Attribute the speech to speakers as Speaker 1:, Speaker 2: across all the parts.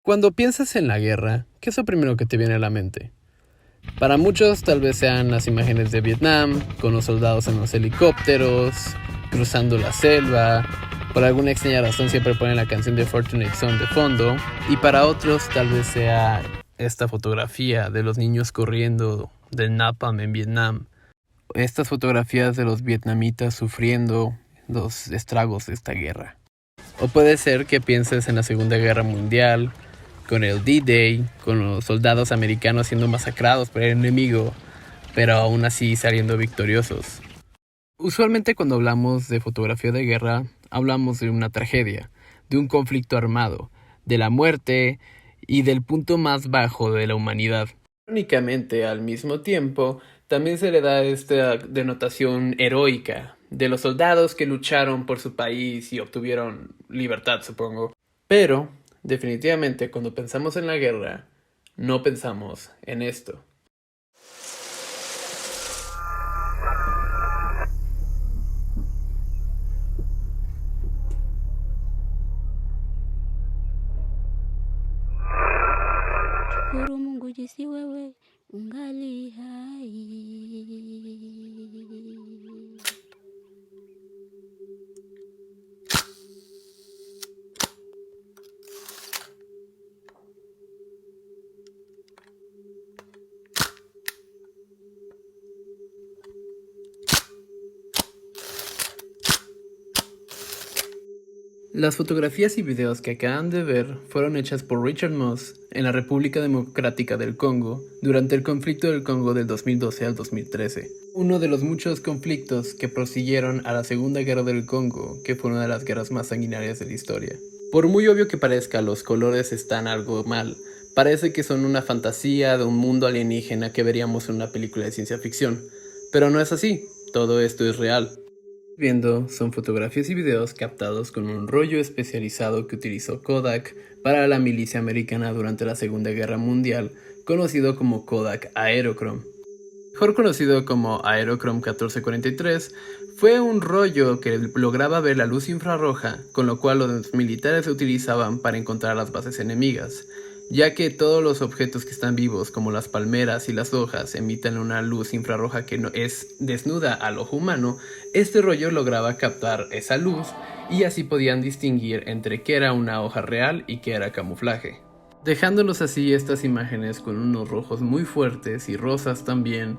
Speaker 1: Cuando piensas en la guerra, ¿qué es lo primero que te viene a la mente? Para muchos tal vez sean las imágenes de Vietnam, con los soldados en los helicópteros, cruzando la selva. Por alguna extraña razón siempre ponen la canción de Fortunate Son de fondo. Y para otros tal vez sea esta fotografía de los niños corriendo del napalm en Vietnam. Estas fotografías de los vietnamitas sufriendo los estragos de esta guerra. O puede ser que pienses en la Segunda Guerra Mundial, con el D-Day, con los soldados americanos siendo masacrados por el enemigo, pero aún así saliendo victoriosos. Usualmente cuando hablamos de fotografía de guerra, hablamos de una tragedia, de un conflicto armado, de la muerte y del punto más bajo de la humanidad. Irónicamente, al mismo tiempo, también se le da esta denotación heroica, de los soldados que lucharon por su país y obtuvieron libertad, supongo. Pero definitivamente, cuando pensamos en la guerra, no pensamos en esto.
Speaker 2: Shukuru Mungu jinsi wewe ungali hai.
Speaker 1: Las fotografías y videos que acaban de ver fueron hechas por Richard Moss en la República Democrática del Congo durante el conflicto del Congo del 2012 al 2013. Uno de los muchos conflictos que prosiguieron a la Segunda Guerra del Congo, que fue una de las guerras más sanguinarias de la historia. Por muy obvio que parezca, los colores están algo mal. Parece que son una fantasía de un mundo alienígena que veríamos en una película de ciencia ficción. Pero no es así, todo esto es real. Viendo son fotografías y videos captados con un rollo especializado que utilizó Kodak para la milicia americana durante la Segunda Guerra Mundial, conocido como Kodak Aerochrome. Mejor conocido como Aerochrome 1443, fue un rollo que lograba ver la luz infrarroja, con lo cual los militares se utilizaban para encontrar las bases enemigas, ya que todos los objetos que están vivos, como las palmeras y las hojas, emiten una luz infrarroja que no es desnuda al ojo humano. Este rollo lograba captar esa luz y así podían distinguir entre qué era una hoja real y qué era camuflaje, dejándolos así estas imágenes con unos rojos muy fuertes y rosas también,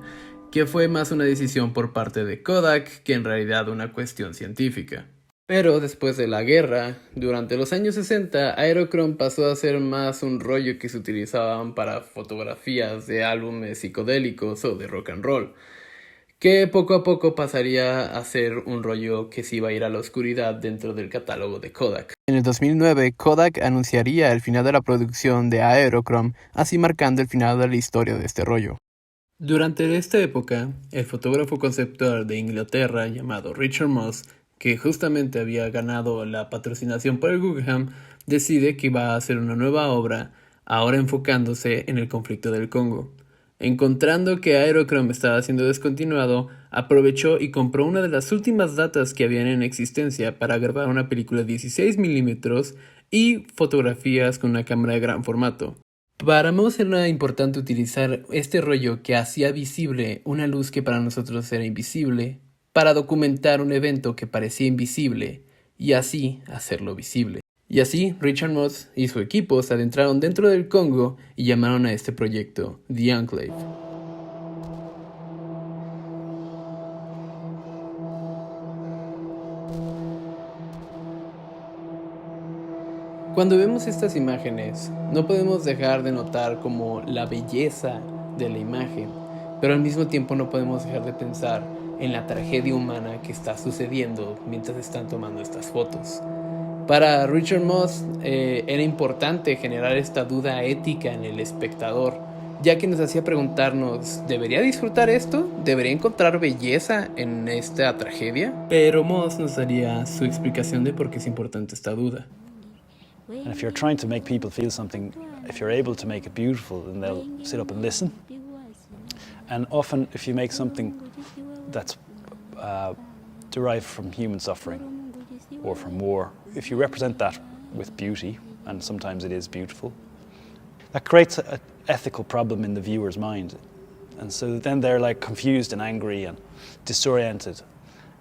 Speaker 1: que fue más una decisión por parte de Kodak que en realidad una cuestión científica. Pero después de la guerra, durante los años 60, Aerochrome pasó a ser más un rollo que se utilizaban para fotografías de álbumes psicodélicos o de rock and roll, que poco a poco pasaría a ser un rollo que se iba a ir a la oscuridad dentro del catálogo de Kodak. En el 2009, Kodak anunciaría el final de la producción de Aerochrome, así marcando el final de la historia de este rollo. Durante esta época, el fotógrafo conceptual de Inglaterra llamado Richard Moss, que justamente había ganado la patrocinación por el Guggenheim, decide que va a hacer una nueva obra, ahora enfocándose en el conflicto del Congo. Encontrando que Aerochrome estaba siendo descontinuado, aprovechó y compró una de las últimas datas que habían en existencia para grabar una película de 16 milímetros y fotografías con una cámara de gran formato. Para Moss era importante utilizar este rollo que hacía visible una luz que para nosotros era invisible, para documentar un evento que parecía invisible y así hacerlo visible. Y así Richard Moss y su equipo se adentraron dentro del Congo y llamaron a este proyecto The Enclave. Cuando vemos estas imágenes, no podemos dejar de notar como la belleza de la imagen, pero al mismo tiempo no podemos dejar de pensar en la tragedia humana que está sucediendo mientras están tomando estas fotos. Para Richard Moss era importante generar esta duda ética en el espectador, ya que nos hacía preguntarnos, ¿debería disfrutar esto? ¿Debería encontrar belleza en esta tragedia? Pero Moss nos daría su explicación de por qué es importante esta duda.
Speaker 3: And if you're trying to make people feel something, if you're able to make it beautiful, then they'll sit up and listen. And often, if you make something that's derived from human suffering or from war, if you represent that with beauty, and sometimes it is beautiful, that creates an ethical problem in the viewer's mind. And so then they're like confused and angry and disoriented.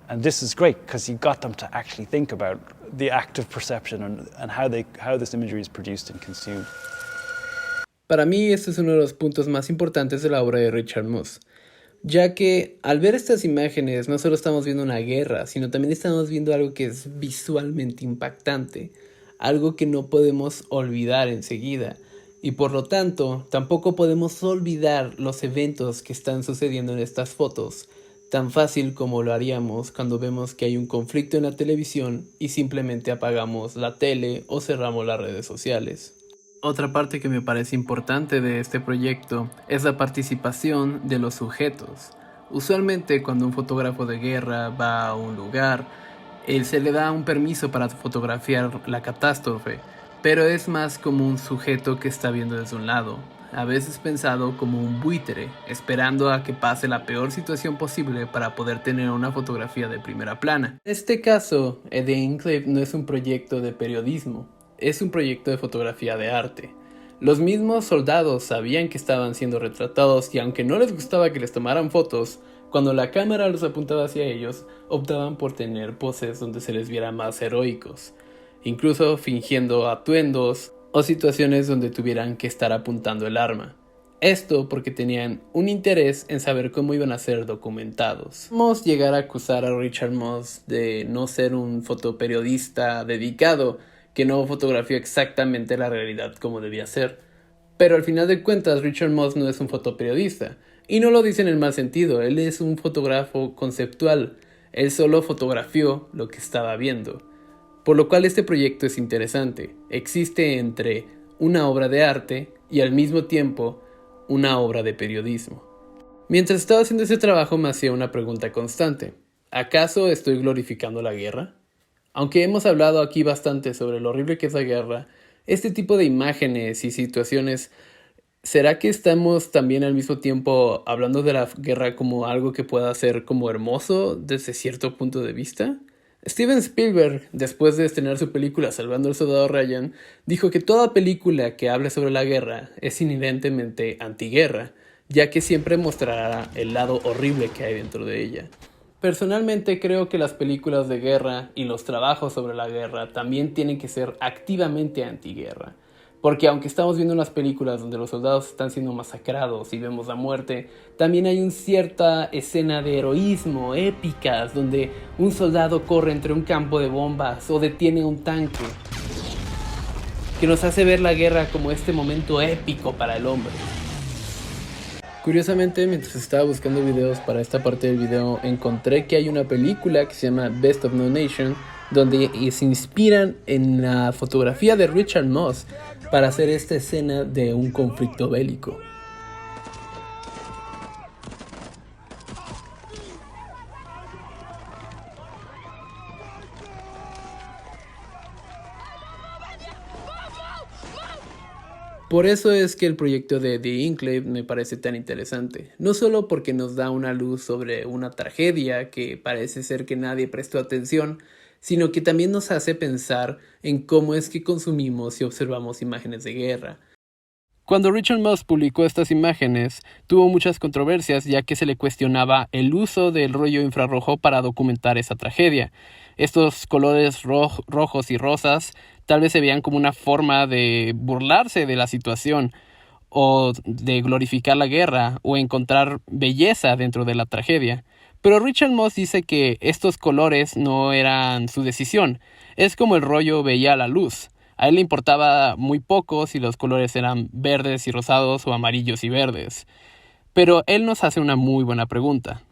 Speaker 3: And this is great because you got them to actually think about the active perception and how this imagery is produced and consumed.
Speaker 1: Para mí, este es uno de los puntos más importantes de la obra de Richard Moss, ya que al ver estas imágenes no solo estamos viendo una guerra, sino también estamos viendo algo que es visualmente impactante, algo que no podemos olvidar enseguida, y por lo tanto tampoco podemos olvidar los eventos que están sucediendo en estas fotos, tan fácil como lo haríamos cuando vemos que hay un conflicto en la televisión y simplemente apagamos la tele o cerramos las redes sociales. Otra parte que me parece importante de este proyecto es la participación de los sujetos. Usualmente cuando un fotógrafo de guerra va a un lugar, se le da un permiso para fotografiar la catástrofe, pero es más como un sujeto que está viendo desde un lado, a veces pensado como un buitre, esperando a que pase la peor situación posible para poder tener una fotografía de primera plana. En este caso, The Enclave no es un proyecto de periodismo, es un proyecto de fotografía de arte. Los mismos soldados sabían que estaban siendo retratados y aunque no les gustaba que les tomaran fotos, cuando la cámara los apuntaba hacia ellos, optaban por tener poses donde se les viera más heroicos, incluso fingiendo atuendos o situaciones donde tuvieran que estar apuntando el arma. Esto porque tenían un interés en saber cómo iban a ser documentados. Podemos llegar a acusar a Richard Moss de no ser un fotoperiodista dedicado, que no fotografió exactamente la realidad como debía ser. Pero al final de cuentas, Richard Moss no es un fotoperiodista. Y no lo dice en el mal sentido, él es un fotógrafo conceptual. Él solo fotografió lo que estaba viendo. Por lo cual este proyecto es interesante. Existe entre una obra de arte y al mismo tiempo una obra de periodismo. Mientras estaba haciendo ese trabajo me hacía una pregunta constante. ¿Acaso estoy glorificando la guerra? Aunque hemos hablado aquí bastante sobre lo horrible que es la guerra, este tipo de imágenes y situaciones, ¿será que estamos también al mismo tiempo hablando de la guerra como algo que pueda ser como hermoso desde cierto punto de vista? Steven Spielberg, después de estrenar su película Salvando al Soldado Ryan, dijo que toda película que hable sobre la guerra es inherentemente antiguerra, ya que siempre mostrará el lado horrible que hay dentro de ella. Personalmente creo que las películas de guerra y los trabajos sobre la guerra también tienen que ser activamente antiguerra. Porque aunque estamos viendo unas películas donde los soldados están siendo masacrados y vemos la muerte, también hay una cierta escena de heroísmo, épicas, donde un soldado corre entre un campo de bombas o detiene un tanque, que nos hace ver la guerra como este momento épico para el hombre. Curiosamente, mientras estaba buscando videos para esta parte del video, encontré que hay una película que se llama Best of No Nation, donde se inspiran en la fotografía de Richard Moss para hacer esta escena de un conflicto bélico. Por eso es que el proyecto de The Enclave me parece tan interesante, no solo porque nos da una luz sobre una tragedia que parece ser que nadie prestó atención, sino que también nos hace pensar en cómo es que consumimos y observamos imágenes de guerra. Cuando Richard Moss publicó estas imágenes, tuvo muchas controversias ya que se le cuestionaba el uso del rollo infrarrojo para documentar esa tragedia. Estos colores rojos y rosas tal vez se veían como una forma de burlarse de la situación o de glorificar la guerra o encontrar belleza dentro de la tragedia. Pero Richard Moss dice que estos colores no eran su decisión. Es como el rollo veía la luz. A él le importaba muy poco si los colores eran verdes y rosados o amarillos y verdes. Pero él nos hace una muy buena pregunta.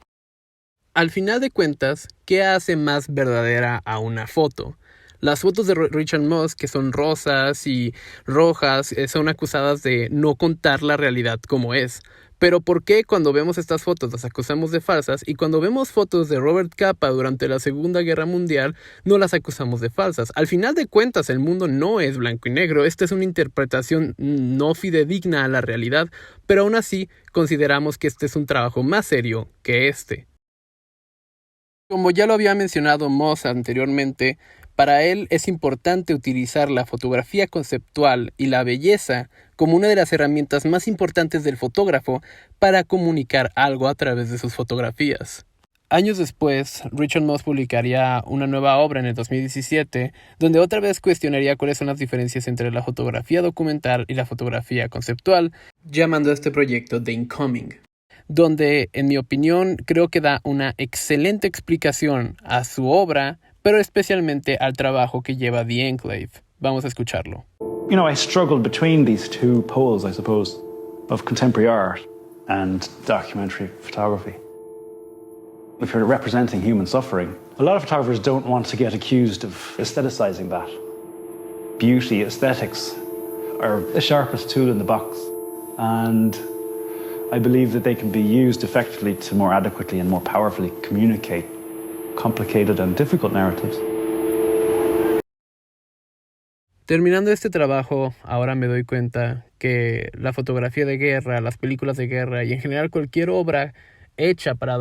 Speaker 1: Al final de cuentas, ¿qué hace más verdadera a una foto? Las fotos de Richard Moss, que son rosas y rojas, son acusadas de no contar la realidad como es. Pero ¿por qué cuando vemos estas fotos las acusamos de falsas y cuando vemos fotos de Robert Capa durante la Segunda Guerra Mundial no las acusamos de falsas? Al final de cuentas el mundo no es blanco y negro, esta es una interpretación no fidedigna a la realidad, pero aún así consideramos que este es un trabajo más serio que este. Como ya lo había mencionado Moss anteriormente, para él es importante utilizar la fotografía conceptual y la belleza como una de las herramientas más importantes del fotógrafo para comunicar algo a través de sus fotografías. Años después, Richard Moss publicaría una nueva obra en el 2017, donde otra vez cuestionaría cuáles son las diferencias entre la fotografía documental y la fotografía conceptual, llamando a este proyecto The Incoming, donde, en mi opinión, creo que da una excelente explicación a su obra, pero especialmente al trabajo que lleva The Enclave. Vamos a escucharlo.
Speaker 3: You know, I struggled between these two poles, I suppose, of contemporary art and documentary photography. If you're representing human suffering, a lot of photographers don't want to get accused of aestheticizing that. Beauty, aesthetics are the sharpest tool in the box, and I believe that they can be used effectively to more adequately and more powerfully communicate complicated and difficult narratives.
Speaker 1: Terminando este trabajo, ahora me doy cuenta que la fotografía de guerra, las películas de guerra y en general cualquier obra hecha para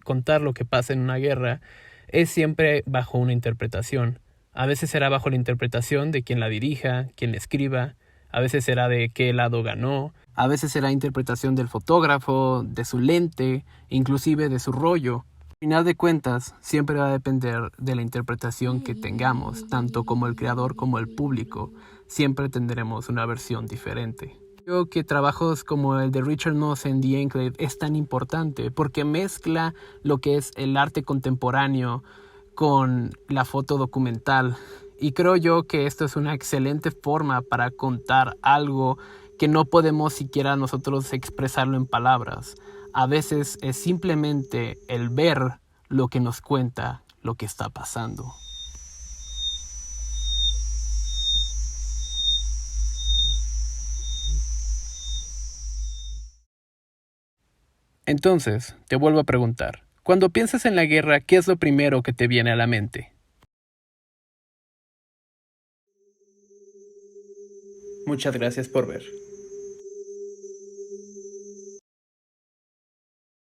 Speaker 1: contar lo que pasa en una guerra es siempre bajo una interpretación. A veces será bajo la interpretación de quien la dirija, quien la escriba, a veces será de qué lado ganó, a veces será interpretación del fotógrafo, de su lente, inclusive de su rollo. Al final de cuentas, siempre va a depender de la interpretación que tengamos, tanto como el creador como el público. Siempre tendremos una versión diferente. Creo que trabajos como el de Richard Moss en The Enclave es tan importante porque mezcla lo que es el arte contemporáneo con la foto documental. Y creo yo que esto es una excelente forma para contar algo que no podemos siquiera nosotros expresarlo en palabras. A veces es simplemente el ver lo que nos cuenta lo que está pasando. Entonces, te vuelvo a preguntar, cuando piensas en la guerra, ¿qué es lo primero que te viene a la mente? Muchas gracias por ver.